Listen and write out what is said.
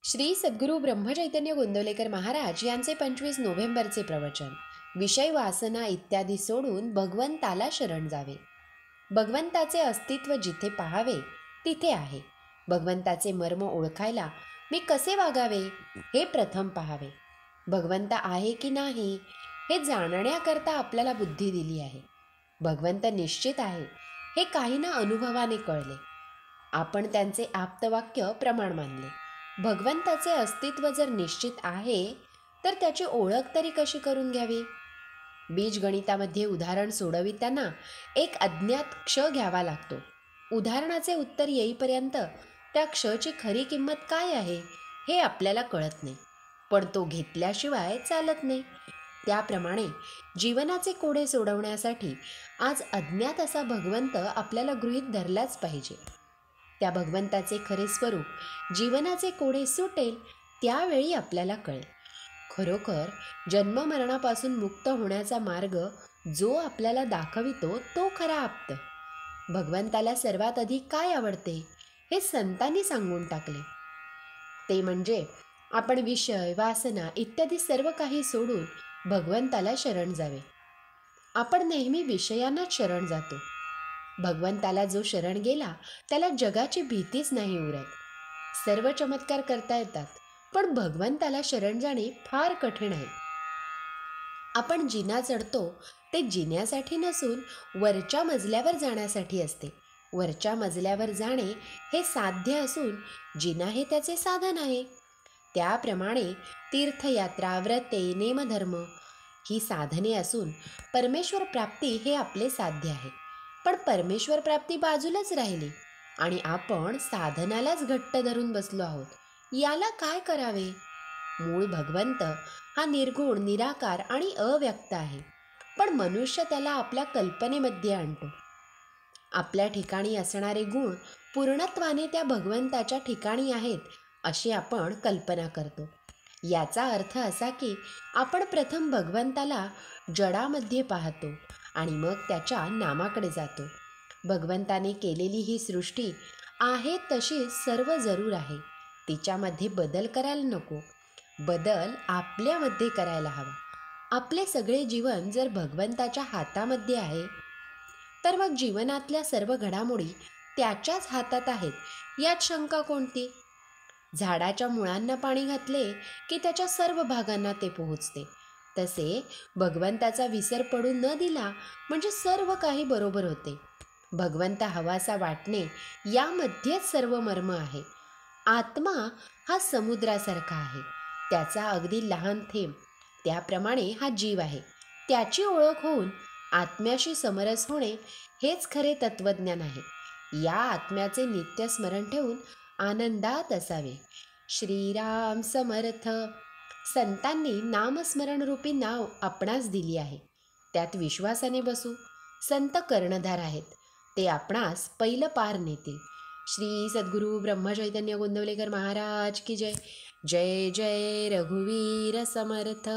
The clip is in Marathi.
श्री सद्गुरू ब्रह्मचैतन्य गोंदवलेकर महाराज यांचे 25 नोव्हेंबरचे प्रवचन. विषय वासना इत्यादी सोडून भगवंताला शरण जावे. भगवंताचे अस्तित्व जिथे पाहावे तिथे आहे. भगवंताचे मर्म ओळखायला मी कसे वागावे हे प्रथम पाहावे. भगवंत आहे की नाही हे जाणण्याकरता आपल्याला बुद्धी दिली आहे. भगवंत निश्चित आहे हे काहींना अनुभवाने कळले. आपण त्यांचे आप्तवाक्य प्रमाण मानले. भगवंताचे अस्तित्व जर निश्चित आहे तर त्याची ओळख तरी कशी करून घ्यावी. बीजगणितामध्ये उदाहरण सोडविताना एक अज्ञात क्ष घ्यावा लागतो. उदाहरणाचे उत्तर येईपर्यंत त्या क्षची खरी किंमत काय आहे हे आपल्याला कळत नाही, पण तो घेतल्याशिवाय चालत नाही. त्याप्रमाणे जीवनाचे कोडे सोडवण्यासाठी आज अज्ञात असा भगवंत आपल्याला गृहीत धरलाच पाहिजे. त्या भगवंताचे खरे स्वरूप जीवनाचे कोडे सुटेल त्यावेळी आपल्याला कळेल. खरोखर जन्ममरणापासून मुक्त होण्याचा मार्ग जो आपल्याला दाखवितो तो खरा आप्त. भगवंताला सर्वात अधिक काय आवडते हे संतांनी सांगून टाकले. ते म्हणजे आपण विषय वासना इत्यादी सर्व काही सोडून भगवंताला शरण जावे. आपण नेहमी विषयांनाच शरण जातो. भगवंताला जो शरण गेला त्याला जगाची भीतीच नाही उरत. सर्व चमत्कार करता येतात, पण भगवंताला शरण जाणे फार कठीण आहे. आपण जिना चढतो ते जिन्यासाठी नसून वरच्या मजल्यावर जाण्यासाठी असते. वरच्या मजल्यावर जाणे हे साध्य असून जिना हे त्याचे साधन आहे. त्याप्रमाणे तीर्थयात्रा, व्रते, नेमधर्म ही साधने असून परमेश्वर प्राप्ती हे आपले साध्य आहे. पण परमेश्वर प्राप्ती बाजूलाच राहिली आणि आपण साधनालाच घट्ट धरून बसलो आहोत. याला काय करावे. मूळ भगवंत हा निर्गुण, निराकार आणि अव्यक्त आहे, पण मनुष्य त्याला आपल्या कल्पनेमध्ये आणतो. आपल्या ठिकाणी असणारे गुण पूर्णत्वाने त्या भगवंताच्या ठिकाणी आहेत अशी आपण कल्पना करतो. याचा अर्थ असा की आपण प्रथम भगवंताला जडामध्ये पाहतो आणि मग त्याच्या नामाकडे जातो. भगवंताने केलेली ही सृष्टी आहे तशी सर्व जरूर आहे. तिच्यामध्ये बदल करायला नको. बदल आपल्यामध्ये करायला हवा. आपले सगळे जीवन जर भगवंताच्या हातामध्ये आहे तर मग जीवनातल्या सर्व घडामोडी त्याच्याच हातात आहेत यात शंका कोणती. झाडाच्या मुळांना पाणी घातले की त्याच्या सर्व भागांना ते पोहोचते. तसे भगवंताचा विसर पडू न दिला म्हणजे सर्व काही बरोबर होते. भगवंत हवासा वाटणे यामध्येच सर्व मर्म आहे. आत्मा हा समुद्रासारखा आहे. त्याचा अगदी लहान थेंब त्याप्रमाणे हा जीव आहे. त्याची ओळख होऊन आत्म्याशी समरस होणे हेच खरे तत्वज्ञान आहे. या आत्म्याचे नित्य स्मरण ठेवून आनंदात असावे. श्रीराम समर्थ. संतांनी नामस्मरण रूपी नाव आपणास दिली आहे. त्यात विश्वासाने बसू. संत कर्णधार आहेत. ते आपणास पहिलं पार नेतील. श्री सद्गुरू ब्रह्मचैतन्य गोंदवलेकर महाराज की जय. जय जय रघुवीर समर्थ.